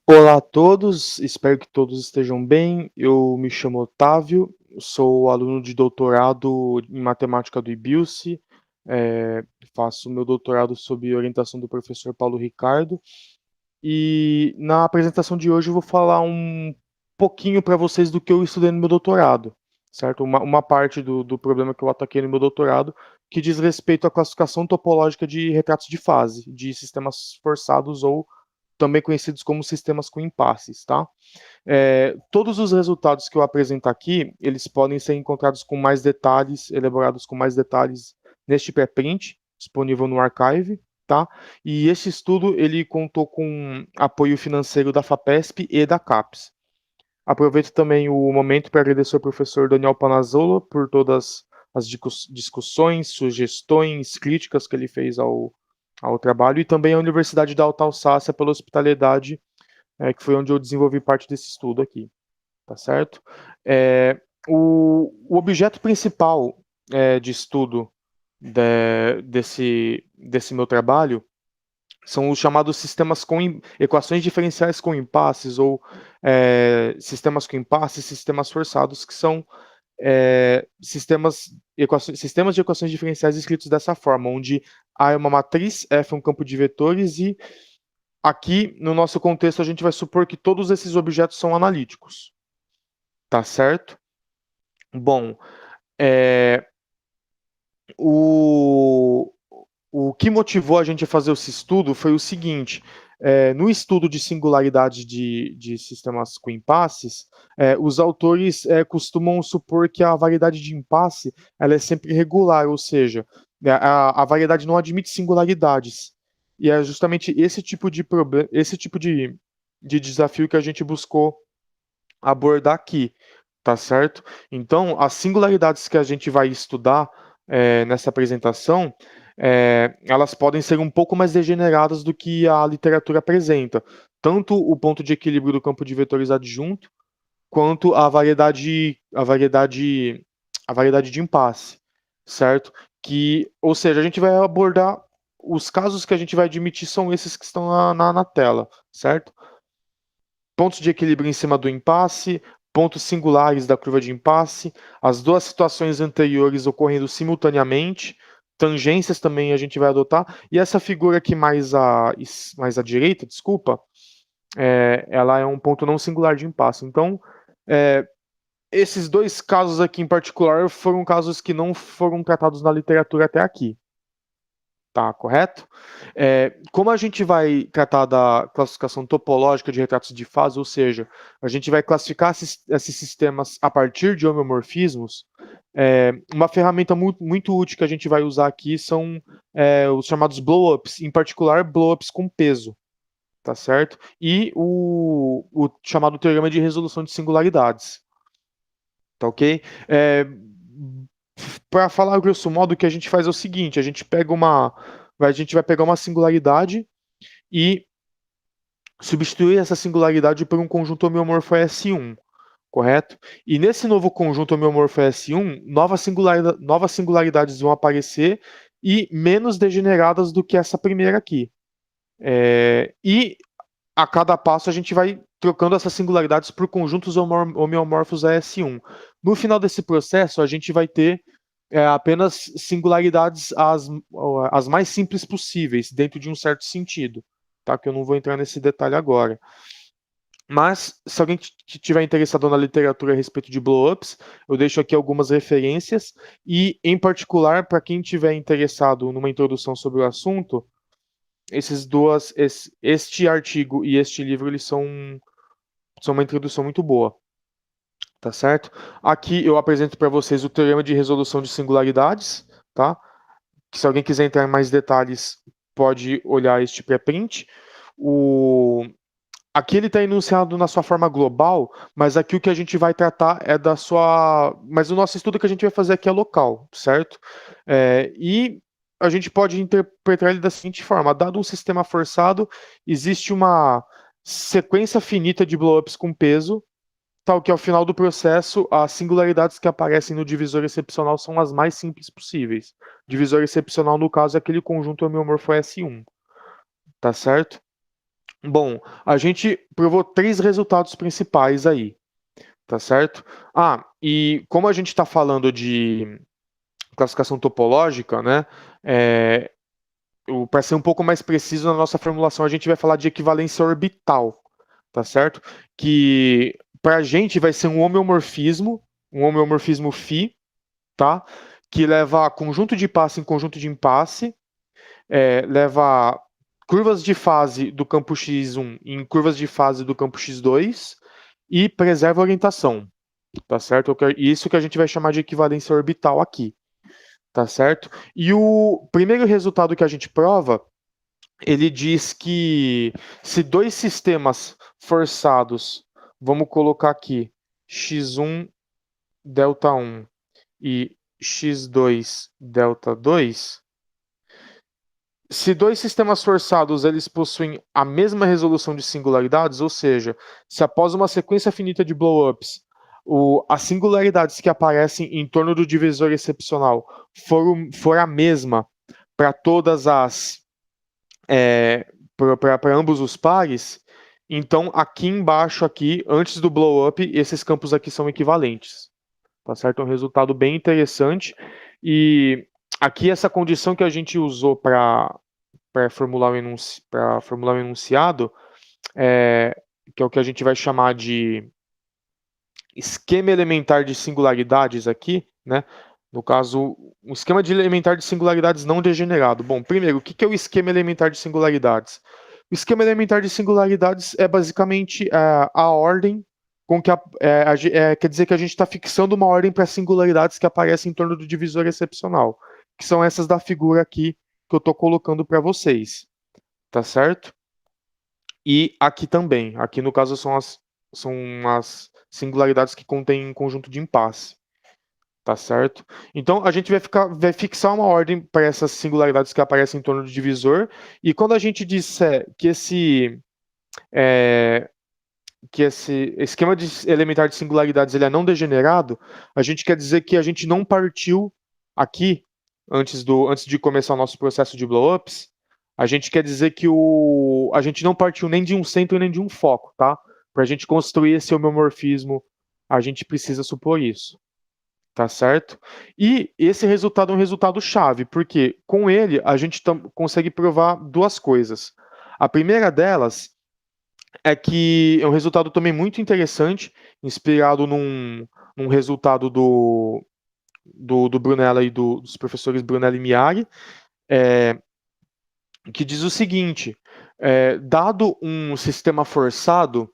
Olá a todos, espero que todos estejam bem. Eu me chamo Otávio, sou aluno de doutorado em matemática do IBIUSI, faço meu doutorado sob orientação do professor Paulo Ricardo. E na apresentação de hoje eu vou falar um pouquinho para vocês do que eu estudei no meu doutorado, certo? Uma parte do problema que eu ataquei no meu doutorado, que diz respeito à classificação topológica de retratos de fase, de sistemas forçados ou também conhecidos como sistemas com impasses, tá? Todos os resultados que eu apresento aqui, eles podem ser encontrados com mais detalhes, elaborados com mais detalhes neste pré-print, disponível no archive, tá? E esse estudo, ele contou com apoio financeiro da FAPESP e da CAPES. Aproveito também o momento para agradecer ao professor Daniel Panazzola por todas as discussões, sugestões, críticas que ele fez ao trabalho, e também à Universidade da Alta Alsácia pela hospitalidade, que foi onde eu desenvolvi parte desse estudo aqui, tá certo? É, o objeto principal de estudo desse meu trabalho são os chamados sistemas com equações diferenciais com impasses, ou sistemas com impasses, sistemas forçados, que são sistemas de equações diferenciais escritos dessa forma, onde A é uma matriz, F é um campo de vetores, e aqui, no nosso contexto, a gente vai supor que todos esses objetos são analíticos, tá certo? Bom, é, o, o que motivou a gente a fazer esse estudo foi o seguinte: no estudo de singularidade de sistemas com impasses, os autores costumam supor que a variedade de impasse ela é sempre regular, ou seja, a variedade não admite singularidades. E é justamente esse tipo de problema, esse tipo de desafio que a gente buscou abordar aqui, tá certo? Então, as singularidades que a gente vai estudar nessa apresentação, elas podem ser um pouco mais degeneradas do que a literatura apresenta. Tanto o ponto de equilíbrio do campo de vetores adjunto, quanto a variedade de impasse, certo? Ou seja, a gente vai abordar os casos que a gente vai admitir são esses que estão na tela, certo? Pontos de equilíbrio em cima do impasse, pontos singulares da curva de impasse, as duas situações anteriores ocorrendo simultaneamente, tangências também a gente vai adotar, e essa figura aqui mais à direita, desculpa, ela é um ponto não singular de impasse. Então, é, esses dois casos aqui em particular foram casos que não foram tratados na literatura até aqui. Tá, correto? Como a gente vai tratar da classificação topológica de retratos de fase, ou seja, a gente vai classificar esses sistemas a partir de homeomorfismos, uma ferramenta muito útil que a gente vai usar aqui são os chamados blow-ups, em particular blow-ups com peso, tá certo? E o chamado teorema de resolução de singularidades, tá ok? Para falar grosso modo, o que a gente faz é o seguinte: a gente vai pegar uma singularidade e substituir essa singularidade por um conjunto homeomorfo S1, correto? E nesse novo conjunto homeomorfo S1, novas singularidades vão aparecer e menos degeneradas do que essa primeira aqui. E a cada passo a gente vai trocando essas singularidades por conjuntos homeomorfos a S1. No final desse processo, a gente vai ter apenas singularidades as mais simples possíveis, dentro de um certo sentido, tá? Que eu não vou entrar nesse detalhe agora. Mas, se alguém tiver interessado na literatura a respeito de blow-ups, eu deixo aqui algumas referências, e, em particular, para quem tiver interessado numa introdução sobre o assunto, este artigo e este livro, eles são uma introdução muito boa, tá certo? Aqui eu apresento para vocês o teorema de resolução de singularidades, tá? Que se alguém quiser entrar em mais detalhes, pode olhar este pré-print. Aqui ele está enunciado na sua forma global, mas aqui o que a gente vai tratar é da sua. Mas o nosso estudo que a gente vai fazer aqui é local, certo? E a gente pode interpretar ele da seguinte forma: dado um sistema forçado, existe uma sequência finita de blow-ups com peso, tal que ao final do processo, as singularidades que aparecem no divisor excepcional são as mais simples possíveis. O divisor excepcional, no caso, é aquele conjunto homeomorfo S1, tá certo? Bom, a gente provou 3 resultados principais aí, tá certo? E como a gente está falando de classificação topológica, né? É, para ser um pouco mais preciso na nossa formulação, a gente vai falar de equivalência orbital, tá certo? Que para a gente vai ser um homeomorfismo φ, tá? Que leva conjunto de passe em conjunto de impasse, leva curvas de fase do campo x1 em curvas de fase do campo x2 e preserva a orientação, tá certo? Isso que a gente vai chamar de equivalência orbital aqui, tá certo? E o primeiro resultado que a gente prova, ele diz que se dois sistemas forçados, vamos colocar aqui x1 delta 1 e x2 delta 2, se dois sistemas forçados eles possuem a mesma resolução de singularidades, ou seja, se após uma sequência finita de blow-ups, as singularidades que aparecem em torno do divisor excepcional for a mesma para todas as para ambos os pares, então aqui embaixo, aqui, antes do blow-up, esses campos aqui são equivalentes. Tá certo? É um resultado bem interessante. E aqui essa condição que a gente usou para formular o enunciado, que é o que a gente vai chamar de esquema elementar de singularidades aqui, né? No caso, um esquema de elementar de singularidades não degenerado. Bom, primeiro, o que é o esquema elementar de singularidades? O esquema elementar de singularidades é basicamente a ordem com que quer dizer que a gente está fixando uma ordem para singularidades que aparecem em torno do divisor excepcional, que são essas da figura aqui que eu estou colocando para vocês, tá certo? E aqui também, aqui no caso são as singularidades que contêm conjunto de impasse. Tá certo? Então a gente vai fixar uma ordem para essas singularidades que aparecem em torno do divisor, e quando a gente disser que esse esquema de elementar de singularidades ele é não degenerado, a gente quer dizer que a gente não partiu aqui, antes de começar o nosso processo de blow-ups, a gente quer dizer que a gente não partiu nem de um centro nem de um foco, tá? Para a gente construir esse homeomorfismo, a gente precisa supor isso. Tá certo? E esse resultado é um resultado chave, porque com ele a gente consegue provar duas coisas. A primeira delas é que é um resultado também muito interessante, inspirado num resultado do Brunella e dos professores Brunella e Miari, que diz o seguinte: dado um sistema forçado,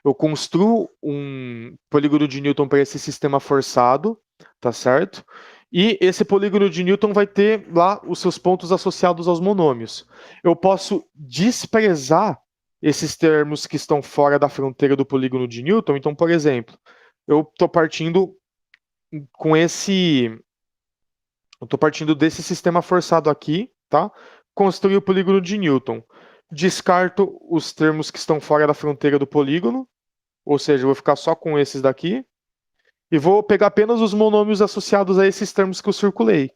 eu construo um polígono de Newton para esse sistema forçado, tá certo? E esse polígono de Newton vai ter lá os seus pontos associados aos monômios. Eu posso desprezar esses termos que estão fora da fronteira do polígono de Newton. Então, por exemplo, eu estou partindo desse sistema forçado aqui, tá? Construir o polígono de Newton. Descarto os termos que estão fora da fronteira do polígono, ou seja, eu vou ficar só com esses daqui, e vou pegar apenas os monômios associados a esses termos que eu circulei,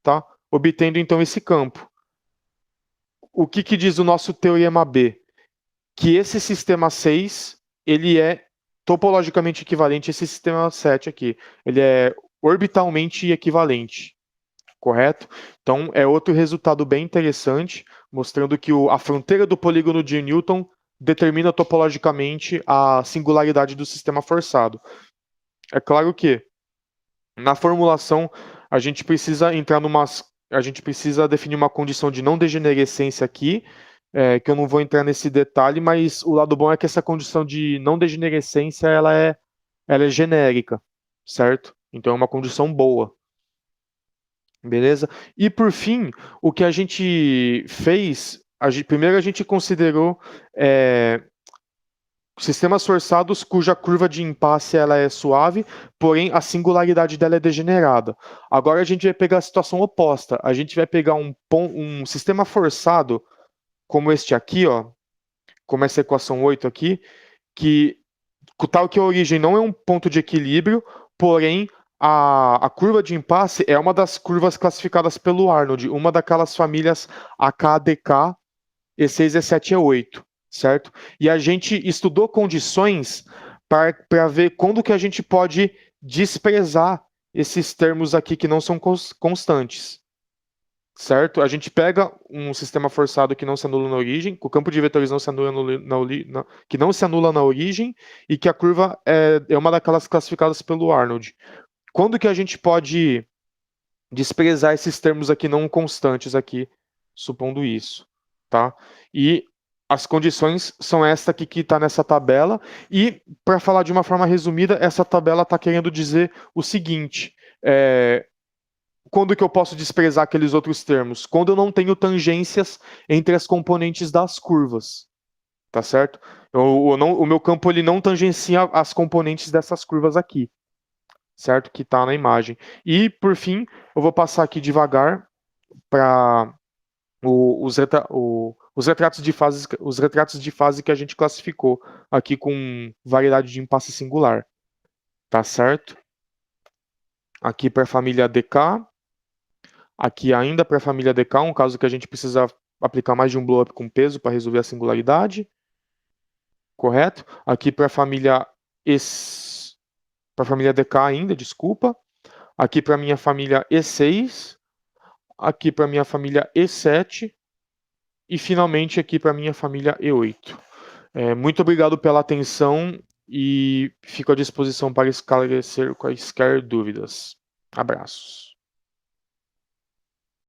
tá? Obtendo então esse campo. O que diz o nosso teorema B? Que esse sistema 6, ele é topologicamente equivalente a esse sistema 7 aqui. Ele é orbitalmente equivalente, correto? Então é outro resultado bem interessante, mostrando que a fronteira do polígono de Newton determina topologicamente a singularidade do sistema forçado. É claro que na formulação a gente precisa definir uma condição de não degenerescência aqui, que eu não vou entrar nesse detalhe, mas o lado bom é que essa condição de não degenerescência ela é genérica, certo? Então é uma condição boa. Beleza? E por fim, o que a gente fez, primeiro a gente considerou sistemas forçados cuja curva de impasse ela é suave, porém a singularidade dela é degenerada. Agora a gente vai pegar a situação oposta. A gente vai pegar um sistema forçado como este aqui, ó, como essa equação 8 aqui, que tal que a origem não é um ponto de equilíbrio, porém a curva de impasse é uma das curvas classificadas pelo Arnold, uma daquelas famílias AK, DK, E6, E7 e E8. certo? E a gente estudou condições para ver quando que a gente pode desprezar esses termos aqui que não são constantes, certo? A gente pega um sistema forçado que não se anula na origem, que o campo de vetores não se anula que não se anula na origem e que a curva é uma daquelas classificadas pelo Arnold. Quando que a gente pode desprezar esses termos aqui não constantes aqui, supondo isso, tá? E as condições são esta aqui que está nessa tabela, e para falar de uma forma resumida, essa tabela está querendo dizer o seguinte: quando que eu posso desprezar aqueles outros termos? Quando eu não tenho tangências entre as componentes das curvas, tá certo? O meu campo ele não tangencia as componentes dessas curvas aqui, certo? Que está na imagem. E, por fim, eu vou passar aqui devagar para os retratos de fase que a gente classificou aqui com variedade de impasse singular, tá certo? Aqui para a família DK, aqui ainda para a família DK, um caso que a gente precisa aplicar mais de um blow-up com peso para resolver a singularidade, correto? Aqui para a família para a família DK ainda, desculpa. Aqui para a minha família E6, aqui para a minha família E7 e finalmente aqui para a minha família E8. Muito obrigado pela atenção e fico à disposição para esclarecer quaisquer dúvidas. Abraços.